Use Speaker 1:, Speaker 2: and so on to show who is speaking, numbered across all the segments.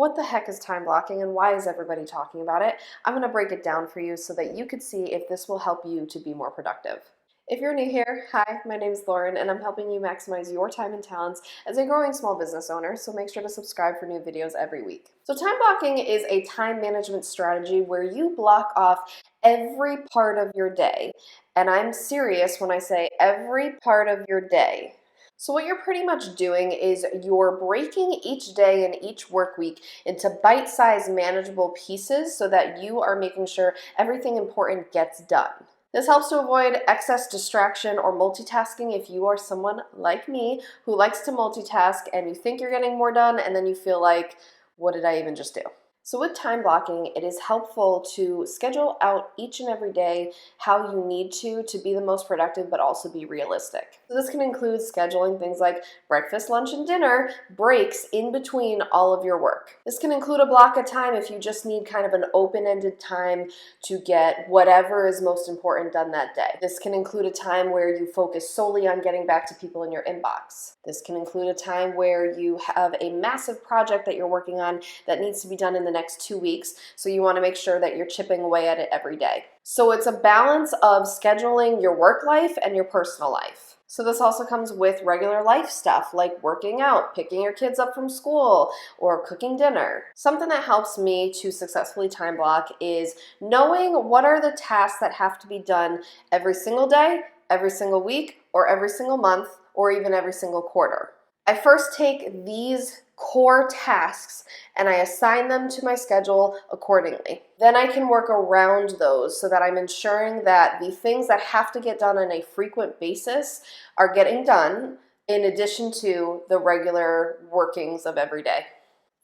Speaker 1: What the heck is time blocking and why is everybody talking about it? I'm going to break it down for you so that you could see if this will help you to be more productive. If you're new here, hi, my name is Lauren and I'm helping you maximize your time and talents as a growing small business owner, so make sure to subscribe for new videos every week. So time blocking is a time management strategy where you block off every part of your day, and I'm serious when I say every part of your day. So what you're pretty much doing is you're breaking each day and each work week into bite-sized manageable pieces so that you are making sure everything important gets done. This helps to avoid excess distraction or multitasking if you are someone like me who likes to multitask and you think you're getting more done and then you feel like, what did I even just do? So with time blocking, it is helpful to schedule out each and every day how you need to be the most productive, but also be realistic. So this can include scheduling things like breakfast, lunch, and dinner, breaks in between all of your work. This can include a block of time if you just need kind of an open-ended time to get whatever is most important done that day. This can include a time where you focus solely on getting back to people in your inbox. This can include a time where you have a massive project that you're working on that needs to be done in the next 2 weeks, so you want to make sure that you're chipping away at it every day. So it's a balance of scheduling your work life and your personal life. So this also comes with regular life stuff like working out, picking your kids up from school, or cooking dinner. Something that helps me to successfully time block is knowing what are the tasks that have to be done every single day, every single week, or every single month, or even every single quarter. I first take these core tasks and I assign them to my schedule accordingly. Then I can work around those so that I'm ensuring that the things that have to get done on a frequent basis are getting done in addition to the regular workings of every day.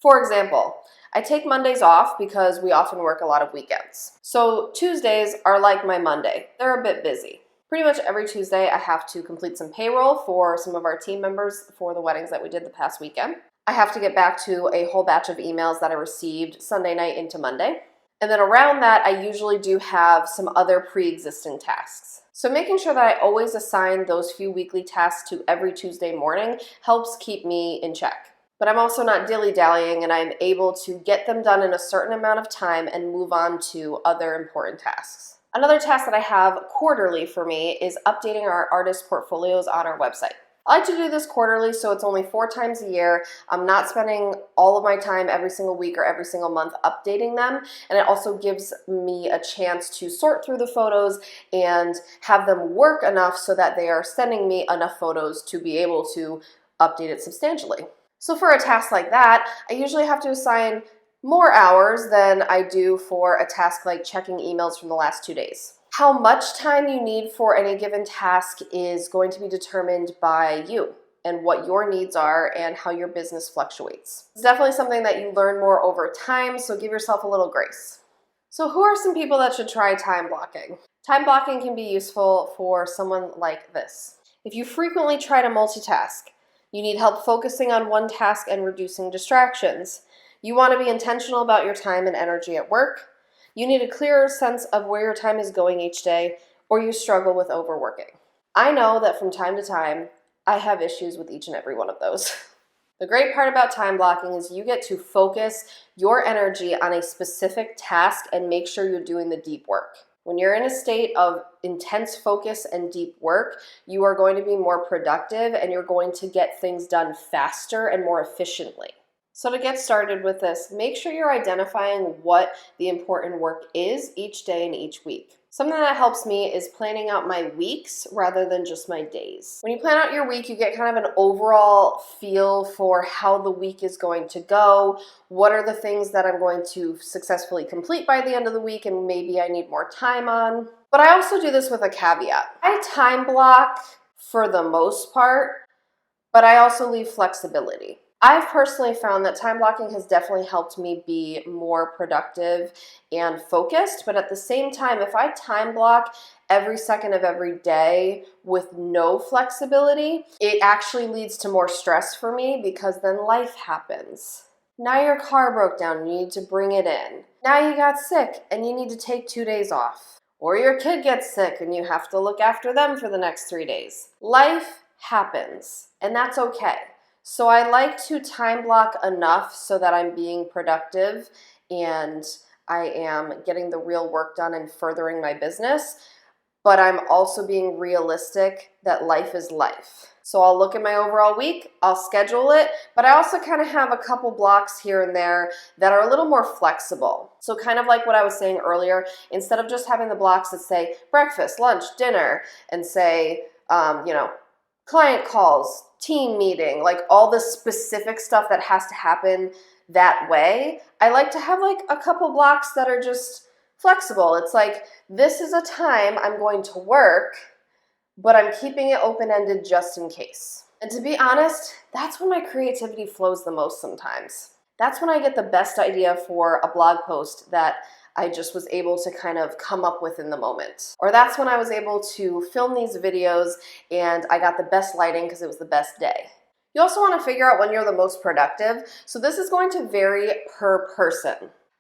Speaker 1: For example, I take Mondays off because we often work a lot of weekends. So Tuesdays are like my Monday. They're a bit busy. Pretty much every Tuesday, I have to complete some payroll for some of our team members for the weddings that we did the past weekend. I have to get back to a whole batch of emails that I received Sunday night into Monday. And then around that, I usually do have some other pre-existing tasks. So making sure that I always assign those few weekly tasks to every Tuesday morning helps keep me in check. But I'm also not dilly-dallying and I'm able to get them done in a certain amount of time and move on to other important tasks. Another task that I have quarterly for me is updating our artist portfolios on our website. I like to do this quarterly, so it's only 4 times a year. I'm not spending all of my time every single week or every single month updating them, and it also gives me a chance to sort through the photos and have them work enough so that they are sending me enough photos to be able to update it substantially. So for a task like that, I usually have to assign more hours than I do for a task like checking emails from the last 2 days. How much time you need for any given task is going to be determined by you and what your needs are and how your business fluctuates. It's definitely something that you learn more over time, so give yourself a little grace. So who are some people that should try time blocking? Time blocking can be useful for someone like this. If you frequently try to multitask, you need help focusing on one task and reducing distractions. You want to be intentional about your time and energy at work. You need a clearer sense of where your time is going each day, or you struggle with overworking. I know that from time to time, I have issues with each and every one of those. The great part about time blocking is you get to focus your energy on a specific task and make sure you're doing the deep work. When you're in a state of intense focus and deep work, you are going to be more productive and you're going to get things done faster and more efficiently. So to get started with this, make sure you're identifying what the important work is each day and each week. Something that helps me is planning out my weeks rather than just my days. When you plan out your week, you get kind of an overall feel for how the week is going to go, what are the things that I'm going to successfully complete by the end of the week and maybe I need more time on. But I also do this with a caveat. I time block for the most part, but I also leave flexibility. I've personally found that time blocking has definitely helped me be more productive and focused, but at the same time, if I time block every second of every day with no flexibility, it actually leads to more stress for me because then life happens. Now your car broke down and you need to bring it in. Now you got sick and you need to take 2 days off. Or your kid gets sick and you have to look after them for the next 3 days. Life happens, and that's okay. So I like to time block enough so that I'm being productive and I am getting the real work done and furthering my business, but I'm also being realistic that life is life. So I'll look at my overall week, I'll schedule it, but I also kind of have a couple blocks here and there that are a little more flexible. So kind of like what I was saying earlier, instead of just having the blocks that say breakfast, lunch, dinner, and say, client calls, team meeting, like all the specific stuff that has to happen that way, I like to have like a couple blocks that are just flexible. It's like, this is a time I'm going to work, but I'm keeping it open-ended just in case. And to be honest, that's when my creativity flows the most sometimes. That's when I get the best idea for a blog post that I just was able to kind of come up with in the moment. Or that's when I was able to film these videos and I got the best lighting because it was the best day. You also want to figure out when you're the most productive. So this is going to vary per person.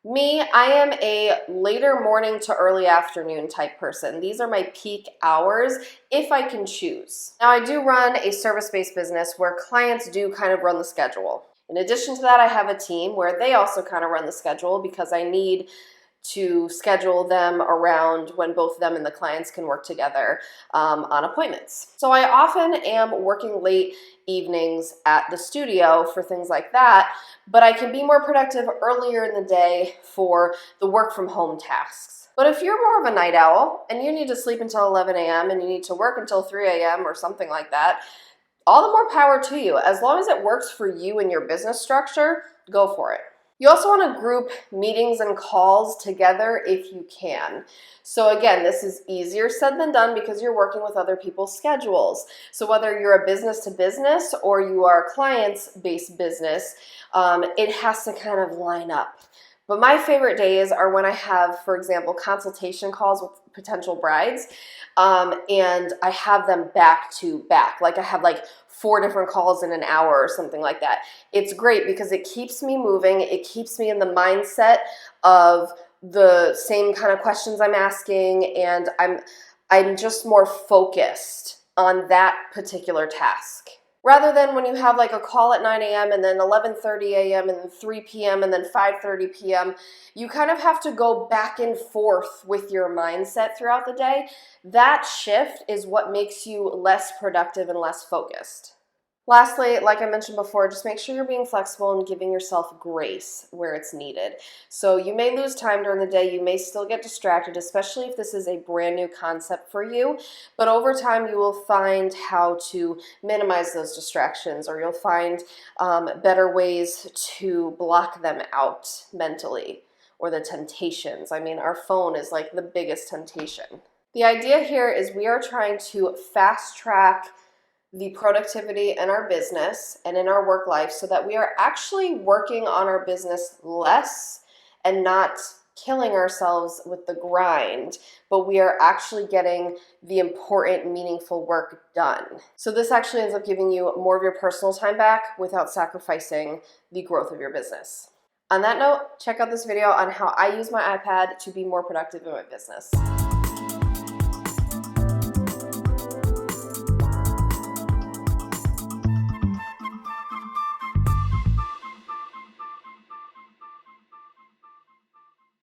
Speaker 1: Me, I am a later morning to early afternoon type person. These are my peak hours if I can choose. Now I do run a service-based business where clients do kind of run the schedule. In addition to that, I have a team where they also kind of run the schedule because I need to schedule them around when both them and the clients can work together on appointments. So I often am working late evenings at the studio for things like that, but I can be more productive earlier in the day for the work from home tasks. But if you're more of a night owl and you need to sleep until 11 a.m. and you need to work until 3 a.m. or something like that, all the more power to you. As long as it works for you and your business structure, go for it. You also want to group meetings and calls together if you can. So again, this is easier said than done because you're working with other people's schedules. So whether you're a business to business or you are a clients-based business, it has to kind of line up. But my favorite days are when I have, for example, consultation calls with potential brides, and I have them back to back. Like I have like 4 different calls in an hour or something like that. It's great because it keeps me moving. It keeps me in the mindset of the same kind of questions I'm asking, and I'm just more focused on that particular task. Rather than when you have like a call at 9 a.m. and then 11:30 a.m. and then 3 p.m. and then 5:30 p.m., you kind of have to go back and forth with your mindset throughout the day. That shift is what makes you less productive and less focused. Lastly, like I mentioned before, just make sure you're being flexible and giving yourself grace where it's needed. So you may lose time during the day, you may still get distracted, especially if this is a brand new concept for you, but over time you will find how to minimize those distractions, or you'll find better ways to block them out mentally, or the temptations. I mean, our phone is like the biggest temptation. The idea here is we are trying to fast track the productivity in our business and in our work life so that we are actually working on our business less and not killing ourselves with the grind, but we are actually getting the important, meaningful work done. So this actually ends up giving you more of your personal time back without sacrificing the growth of your business. On that note, check out this video on how I use my iPad to be more productive in my business.